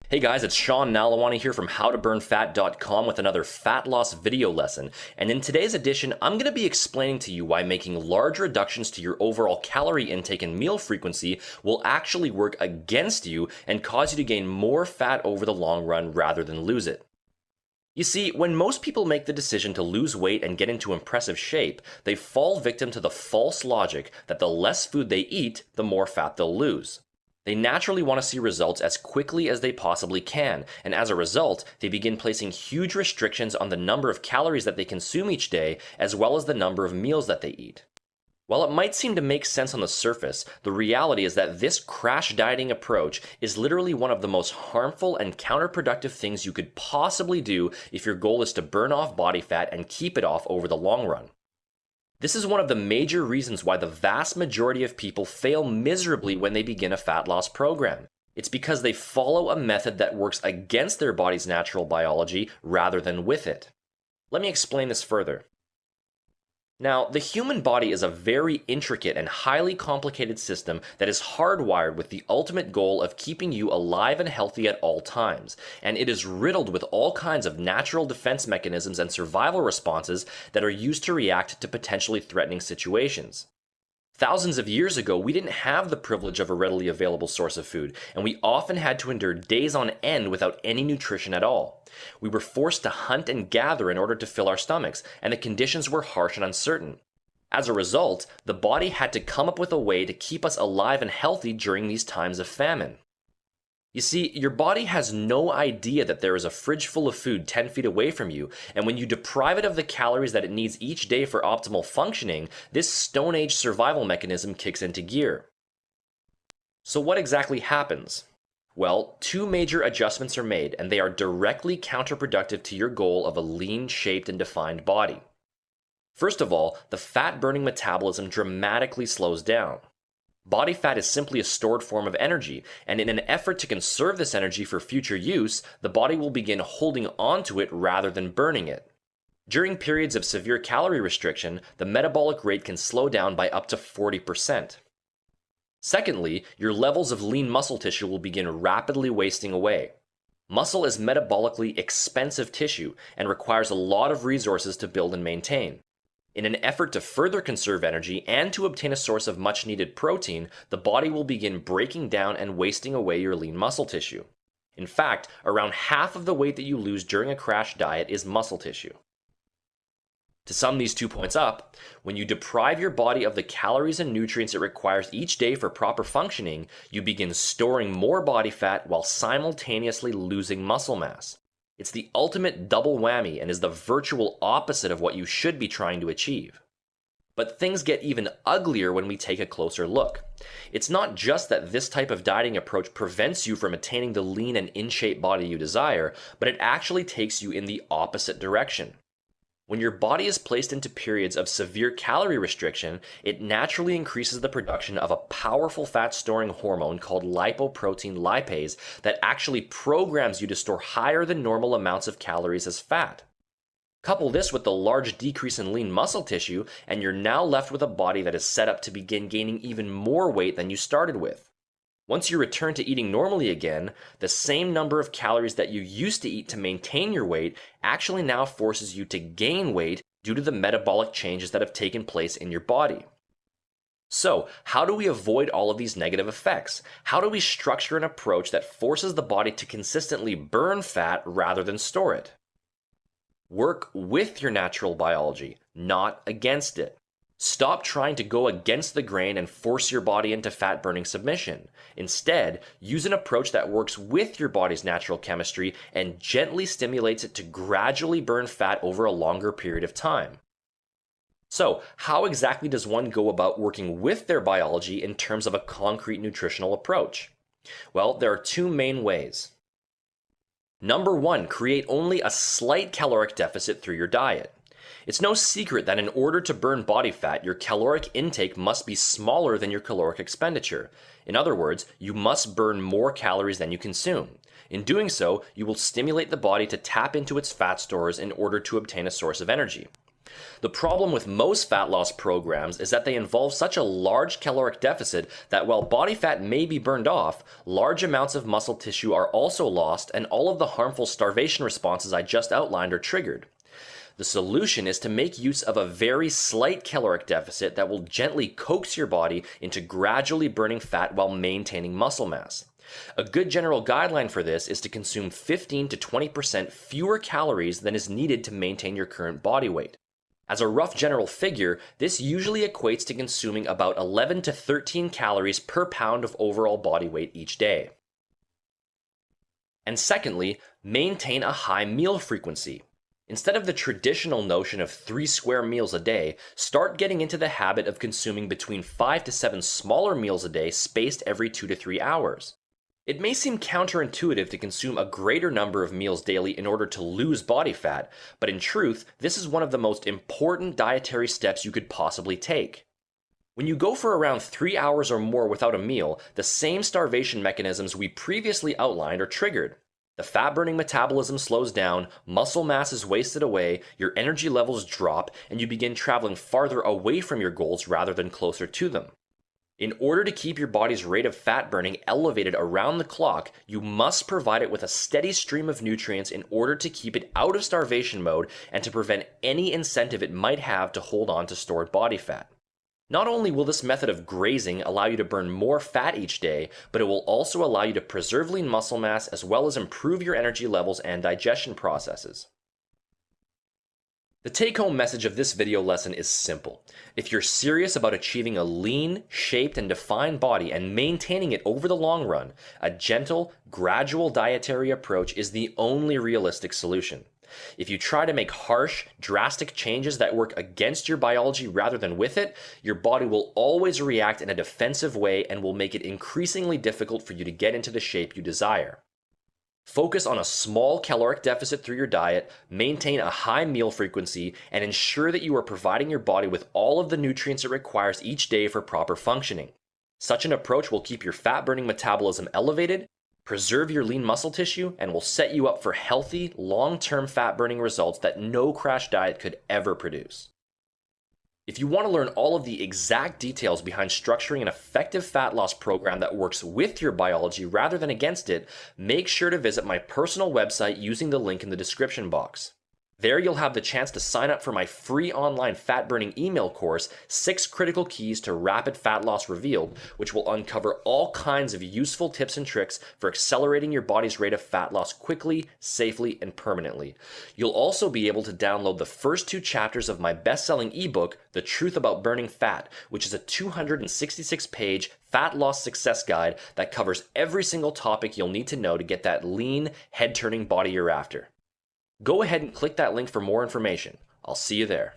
Hey guys, it's Sean Nalewanyj here from howtoburnfat.com with another fat loss video lesson. And in today's edition, I'm going to be explaining to you why making large reductions to your overall calorie intake and meal frequency will actually work against you and cause you to gain more fat over the long run rather than lose it. You see, when most people make the decision to lose weight and get into impressive shape, they fall victim to the false logic that the less food they eat, the more fat they'll lose. They naturally want to see results as quickly as they possibly can, and as a result, they begin placing huge restrictions on the number of calories that they consume each day, as well as the number of meals that they eat. While it might seem to make sense on the surface, the reality is that this crash dieting approach is literally one of the most harmful and counterproductive things you could possibly do if your goal is to burn off body fat and keep it off over the long run. This is one of the major reasons why the vast majority of people fail miserably when they begin a fat loss program. It's because they follow a method that works against their body's natural biology rather than with it. Let me explain this further. Now, the human body is a very intricate and highly complicated system that is hardwired with the ultimate goal of keeping you alive and healthy at all times, and it is riddled with all kinds of natural defense mechanisms and survival responses that are used to react to potentially threatening situations. Thousands of years ago, we didn't have the privilege of a readily available source of food, and we often had to endure days on end without any nutrition at all. We were forced to hunt and gather in order to fill our stomachs, and the conditions were harsh and uncertain. As a result, the body had to come up with a way to keep us alive and healthy during these times of famine. You see, your body has no idea that there is a fridge full of food 10 feet away from you, and when you deprive it of the calories that it needs each day for optimal functioning, this Stone Age survival mechanism kicks into gear. So what exactly happens? Well, two major adjustments are made, and they are directly counterproductive to your goal of a lean, shaped, and defined body. First of all, the fat-burning metabolism dramatically slows down. Body fat is simply a stored form of energy, and in an effort to conserve this energy for future use, the body will begin holding onto it rather than burning it. During periods of severe calorie restriction, the metabolic rate can slow down by up to 40%. Secondly, your levels of lean muscle tissue will begin rapidly wasting away. Muscle is metabolically expensive tissue and requires a lot of resources to build and maintain. In an effort to further conserve energy and to obtain a source of much needed protein, the body will begin breaking down and wasting away your lean muscle tissue. In fact, around half of the weight that you lose during a crash diet is muscle tissue. To sum these 2 points up, when you deprive your body of the calories and nutrients it requires each day for proper functioning, you begin storing more body fat while simultaneously losing muscle mass. It's the ultimate double whammy and is the virtual opposite of what you should be trying to achieve. But things get even uglier when we take a closer look. It's not just that this type of dieting approach prevents you from attaining the lean and in-shape body you desire, but it actually takes you in the opposite direction. When your body is placed into periods of severe calorie restriction, it naturally increases the production of a powerful fat-storing hormone called lipoprotein lipase that actually programs you to store higher than normal amounts of calories as fat. Couple this with the large decrease in lean muscle tissue, and you're now left with a body that is set up to begin gaining even more weight than you started with. Once you return to eating normally again, the same number of calories that you used to eat to maintain your weight actually now forces you to gain weight due to the metabolic changes that have taken place in your body. So, how do we avoid all of these negative effects? How do we structure an approach that forces the body to consistently burn fat rather than store it? Work with your natural biology, not against it. Stop trying to go against the grain and force your body into fat-burning submission. Instead, use an approach that works with your body's natural chemistry and gently stimulates it to gradually burn fat over a longer period of time. So, how exactly does one go about working with their biology in terms of a concrete nutritional approach? Well, there are two main ways. Number one, create only a slight caloric deficit through your diet. It's no secret that in order to burn body fat, your caloric intake must be smaller than your caloric expenditure. In other words, you must burn more calories than you consume. In doing so, you will stimulate the body to tap into its fat stores in order to obtain a source of energy. The problem with most fat loss programs is that they involve such a large caloric deficit that while body fat may be burned off, large amounts of muscle tissue are also lost and all of the harmful starvation responses I just outlined are triggered. The solution is to make use of a very slight caloric deficit that will gently coax your body into gradually burning fat while maintaining muscle mass. A good general guideline for this is to consume 15 to 20% fewer calories than is needed to maintain your current body weight. As a rough general figure, this usually equates to consuming about 11 to 13 calories per pound of overall body weight each day. And secondly, maintain a high meal frequency. Instead of the traditional notion of 3 square meals a day, start getting into the habit of consuming between 5 to 7 smaller meals a day spaced every 2 to 3 hours. It may seem counterintuitive to consume a greater number of meals daily in order to lose body fat, but in truth, this is one of the most important dietary steps you could possibly take. When you go for around 3 hours or more without a meal, the same starvation mechanisms we previously outlined are triggered. The fat-burning metabolism slows down, muscle mass is wasted away, your energy levels drop, and you begin traveling farther away from your goals rather than closer to them. In order to keep your body's rate of fat burning elevated around the clock, you must provide it with a steady stream of nutrients in order to keep it out of starvation mode and to prevent any incentive it might have to hold on to stored body fat. Not only will this method of grazing allow you to burn more fat each day, but it will also allow you to preserve lean muscle mass as well as improve your energy levels and digestion processes. The take-home message of this video lesson is simple. If you're serious about achieving a lean, shaped, and defined body and maintaining it over the long run, a gentle, gradual dietary approach is the only realistic solution. If you try to make harsh, drastic changes that work against your biology rather than with it, your body will always react in a defensive way and will make it increasingly difficult for you to get into the shape you desire. Focus on a small caloric deficit through your diet, maintain a high meal frequency, and ensure that you are providing your body with all of the nutrients it requires each day for proper functioning. Such an approach will keep your fat-burning metabolism elevated, preserve your lean muscle tissue, and will set you up for healthy, long-term fat-burning results that no crash diet could ever produce. If you want to learn all of the exact details behind structuring an effective fat loss program that works with your biology rather than against it, make sure to visit my personal website using the link in the description box. There you'll have the chance to sign up for my free online fat-burning email course, 6 Critical Keys to Rapid Fat Loss Revealed, which will uncover all kinds of useful tips and tricks for accelerating your body's rate of fat loss quickly, safely, and permanently. You'll also be able to download the first 2 chapters of my best-selling ebook, The Truth About Burning Fat, which is a 266-page fat loss success guide that covers every single topic you'll need to know to get that lean, head-turning body you're after. Go ahead and click that link for more information. I'll see you there.